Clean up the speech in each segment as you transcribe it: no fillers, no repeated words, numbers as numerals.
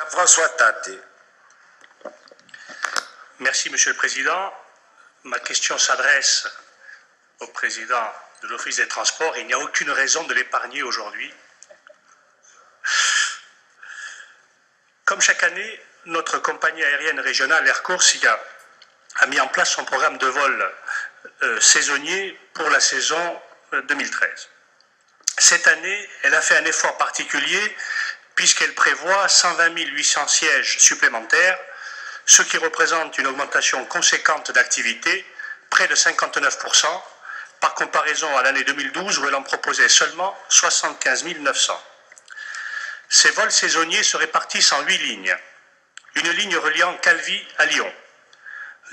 François Taté. Merci, Monsieur le Président. Ma question s'adresse au Président de l'Office des Transports. Il n'y a aucune raison de l'épargner aujourd'hui. Comme chaque année, notre compagnie aérienne régionale Air Corsica a mis en place son programme de vol saisonnier pour la saison 2013. Cette année, elle a fait un effort particulier puisqu'elle prévoit 120 800 sièges supplémentaires, ce qui représente une augmentation conséquente d'activité, près de 59%, par comparaison à l'année 2012 où elle en proposait seulement 75 900. Ces vols saisonniers se répartissent en 8 lignes. Une ligne reliant Calvi à Lyon,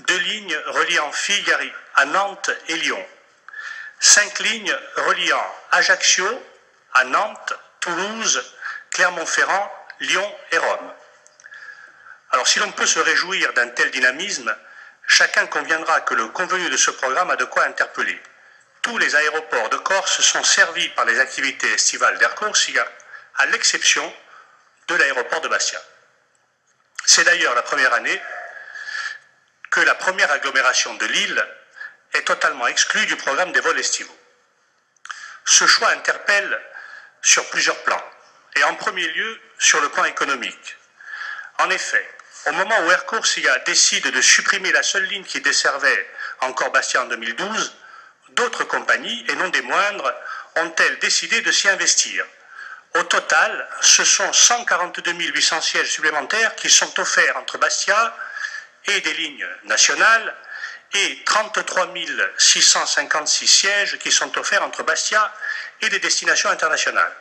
2 lignes reliant Figari à Nantes et Lyon, 5 lignes reliant Ajaccio à Nantes, Toulouse, Clermont-Ferrand, Lyon et Rome. Alors si l'on peut se réjouir d'un tel dynamisme, chacun conviendra que le convenu de ce programme a de quoi interpeller. Tous les aéroports de Corse sont servis par les activités estivales d'Air Corsica, à l'exception de l'aéroport de Bastia. C'est d'ailleurs la première année que la première agglomération de l'île est totalement exclue du programme des vols estivaux. Ce choix interpelle sur plusieurs plans, et en premier lieu sur le plan économique. En effet, au moment où Air Corsica décide de supprimer la seule ligne qui desservait encore Bastia en 2012, d'autres compagnies, et non des moindres, ont-elles décidé de s'y investir. Au total, ce sont 142 800 sièges supplémentaires qui sont offerts entre Bastia et des lignes nationales et 33 656 sièges qui sont offerts entre Bastia et des destinations internationales.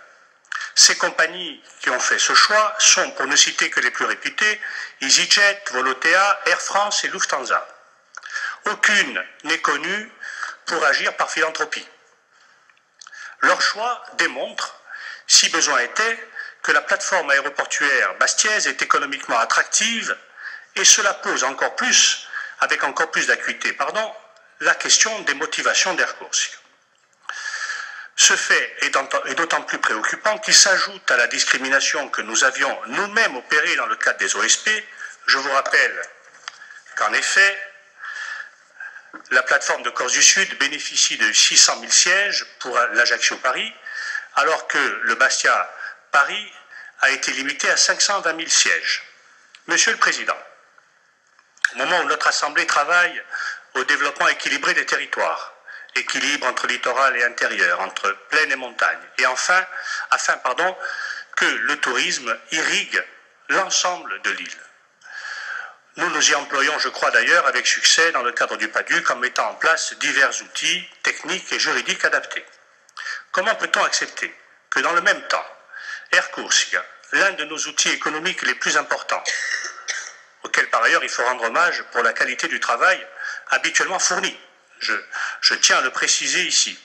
Ces compagnies qui ont fait ce choix sont, pour ne citer que les plus réputées, EasyJet, Volotea, Air France et Lufthansa. Aucune n'est connue pour agir par philanthropie. Leur choix démontre, si besoin était, que la plateforme aéroportuaire bastiaise est économiquement attractive et cela pose encore plus, avec encore plus d'acuité, la question des motivations d'Air Corsica. Ce fait est d'autant plus préoccupant qu'il s'ajoute à la discrimination que nous avions nous-mêmes opérée dans le cadre des OSP. Je vous rappelle qu'en effet, la plateforme de Corse du Sud bénéficie de 600 000 sièges pour l'Ajaccio-Paris, alors que le Bastia-Paris a été limité à 520 000 sièges. Monsieur le Président, au moment où notre Assemblée travaille au développement équilibré des territoires, équilibre entre littoral et intérieur, entre plaine et montagne, et afin que le tourisme irrigue l'ensemble de l'île. Nous nous y employons, je crois d'ailleurs, avec succès dans le cadre du PADUC en mettant en place divers outils techniques et juridiques adaptés. Comment peut-on accepter que dans le même temps, Air Corsica, l'un de nos outils économiques les plus importants, auquel par ailleurs il faut rendre hommage pour la qualité du travail habituellement fourni, je tiens à le préciser ici.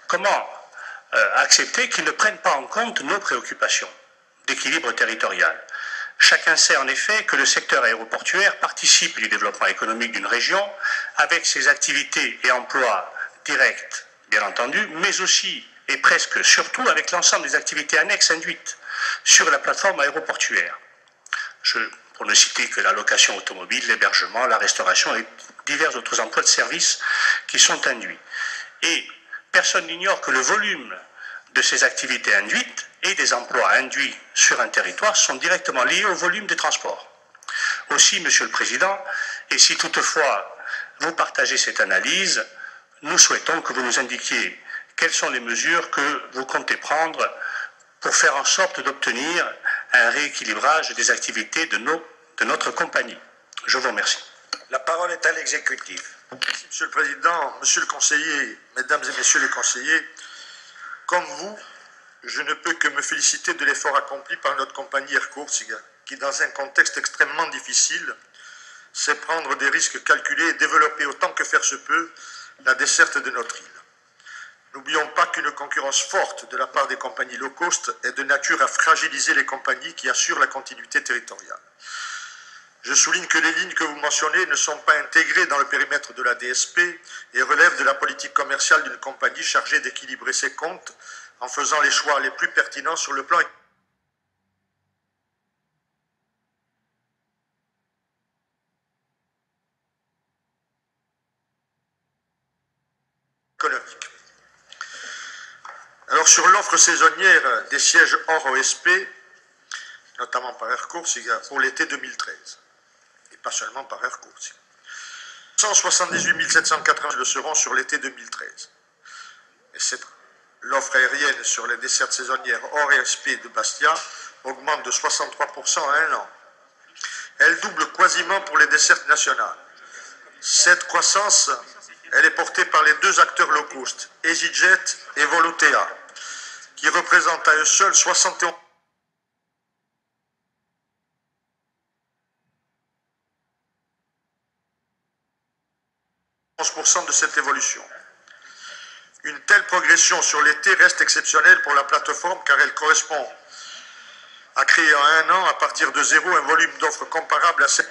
Comment accepter qu'ils ne prennent pas en compte nos préoccupations d'équilibre territorial? Chacun sait en effet que le secteur aéroportuaire participe du développement économique d'une région avec ses activités et emplois directs, bien entendu, mais aussi et presque surtout avec l'ensemble des activités annexes induites sur la plateforme aéroportuaire. Pour ne citer que la location automobile, l'hébergement, la restauration et divers autres emplois de services qui sont induits. Et personne n'ignore que le volume de ces activités induites et des emplois induits sur un territoire sont directement liés au volume des transports. Aussi, Monsieur le Président, et si toutefois vous partagez cette analyse, nous souhaitons que vous nous indiquiez quelles sont les mesures que vous comptez prendre pour faire en sorte d'obtenir un rééquilibrage des activités de notre compagnie. Je vous remercie. La parole est à l'exécutif. Merci, Monsieur le Président. Monsieur le conseiller, Mesdames et Messieurs les conseillers, comme vous, je ne peux que me féliciter de l'effort accompli par notre compagnie Air Corsica, qui, dans un contexte extrêmement difficile, sait prendre des risques calculés et développer autant que faire se peut la desserte de notre île. N'oublions pas qu'une concurrence forte de la part des compagnies low cost est de nature à fragiliser les compagnies qui assurent la continuité territoriale. Je souligne que les lignes que vous mentionnez ne sont pas intégrées dans le périmètre de la DSP et relèvent de la politique commerciale d'une compagnie chargée d'équilibrer ses comptes en faisant les choix les plus pertinents sur le plan économique. Alors sur l'offre saisonnière des sièges hors OSP, notamment par Air Corsica, pour l'été 2013, et pas seulement par Air Corsica. 178 780 le seront sur l'été 2013. Et l'offre aérienne sur les dessertes saisonnières hors OSP de Bastia augmente de 63% en un an. Elle double quasiment pour les dessertes nationales. Cette croissance, elle est portée par les deux acteurs low cost, EasyJet et Volotea, qui représentent à eux seuls 71% de cette évolution. Une telle progression sur l'été reste exceptionnelle pour la plateforme car elle correspond à créer en un an, à partir de zéro, un volume d'offres comparable à cette.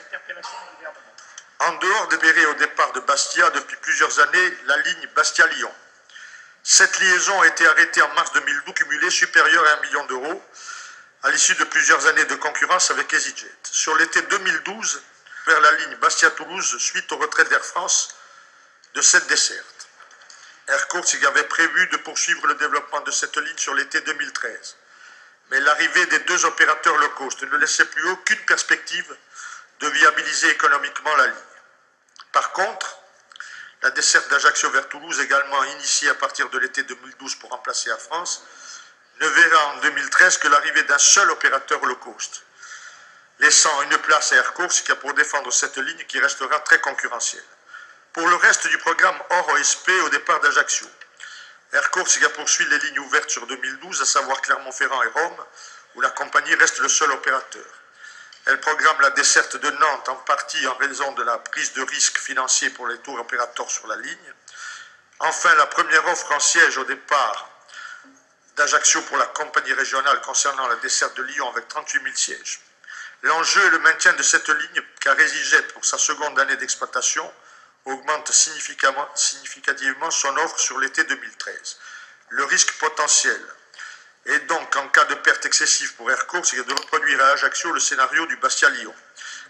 En dehors de Béret au départ de Bastia, depuis plusieurs années, la ligne Bastia-Lyon. Cette liaison a été arrêtée en mars 2012, cumulée supérieure à 1 million d'euros, à l'issue de plusieurs années de concurrence avec EasyJet. Sur l'été 2012, vers la ligne Bastia-Toulouse, suite au retrait d'Air France de cette desserte. Air Corsica avait prévu de poursuivre le développement de cette ligne sur l'été 2013. Mais l'arrivée des deux opérateurs low cost ne laissait plus aucune perspective de viabiliser économiquement la ligne. Par contre, la desserte d'Ajaccio vers Toulouse, également initiée à partir de l'été 2012 pour remplacer Air France, ne verra en 2013 que l'arrivée d'un seul opérateur low cost, laissant une place à Air Corsica pour défendre cette ligne qui restera très concurrentielle. Pour le reste du programme hors OSP au départ d'Ajaccio, Air Corsica poursuit les lignes ouvertes sur 2012, à savoir Clermont-Ferrand et Rome, où la compagnie reste le seul opérateur. Elle programme la desserte de Nantes en partie en raison de la prise de risque financier pour les tours opérateurs sur la ligne. Enfin, la première offre en siège au départ d'Ajaccio pour la compagnie régionale concernant la desserte de Lyon avec 38 000 sièges. L'enjeu est le maintien de cette ligne car EasyJet, pour sa seconde année d'exploitation, augmente significativement son offre sur l'été 2013. Le risque potentiel est donc, en cas de perte excessive pour Air Corsica, de reproduire à Ajaccio le scénario du Bastia-Lyon,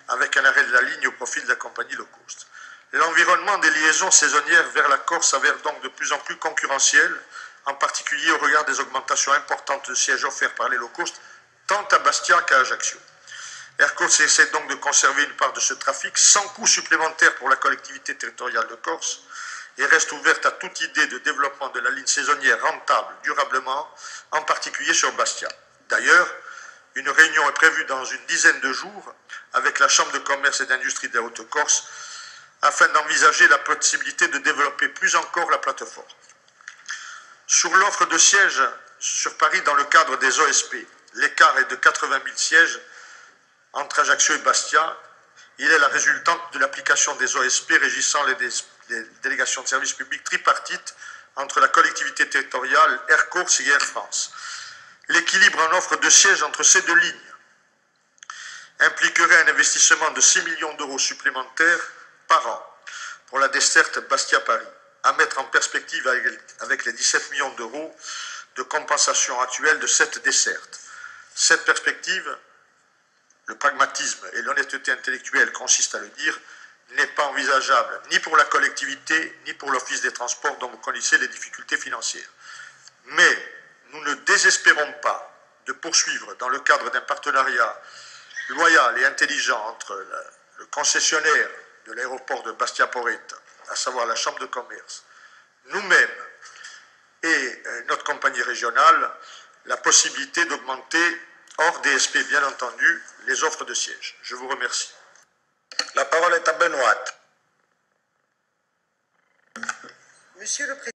avec un arrêt de la ligne au profit de la compagnie low cost. L'environnement des liaisons saisonnières vers la Corse s'avère donc de plus en plus concurrentiel, en particulier au regard des augmentations importantes de sièges offerts par les low cost, tant à Bastia qu'à Ajaccio. Air Corsica essaie donc de conserver une part de ce trafic sans coût supplémentaire pour la collectivité territoriale de Corse et reste ouverte à toute idée de développement de la ligne saisonnière rentable durablement, en particulier sur Bastia. D'ailleurs, une réunion est prévue dans une dizaine de jours avec la Chambre de commerce et d'industrie de la Haute-Corse afin d'envisager la possibilité de développer plus encore la plateforme. Sur l'offre de sièges sur Paris dans le cadre des OSP, l'écart est de 80 000 sièges entre Ajaccio et Bastia. Il est la résultante de l'application des OSP régissant les délégations de services publics tripartites entre la collectivité territoriale, Air Corsica et Air France. L'équilibre en offre de sièges entre ces deux lignes impliquerait un investissement de 6 millions d'euros supplémentaires par an pour la desserte Bastia-Paris, à mettre en perspective avec les 17 millions d'euros de compensation actuelle de cette desserte. Cette perspective, le pragmatisme et l'honnêteté intellectuelle consistent à le dire, n'est pas envisageable ni pour la collectivité ni pour l'Office des Transports dont vous connaissez les difficultés financières. Mais nous ne désespérons pas de poursuivre dans le cadre d'un partenariat loyal et intelligent entre le concessionnaire de l'aéroport de Bastia-Porretta, à savoir la Chambre de commerce, nous-mêmes et notre compagnie régionale, la possibilité d'augmenter, hors DSP bien entendu, les offres de sièges. Je vous remercie. La parole est à Benoît. Monsieur le Président.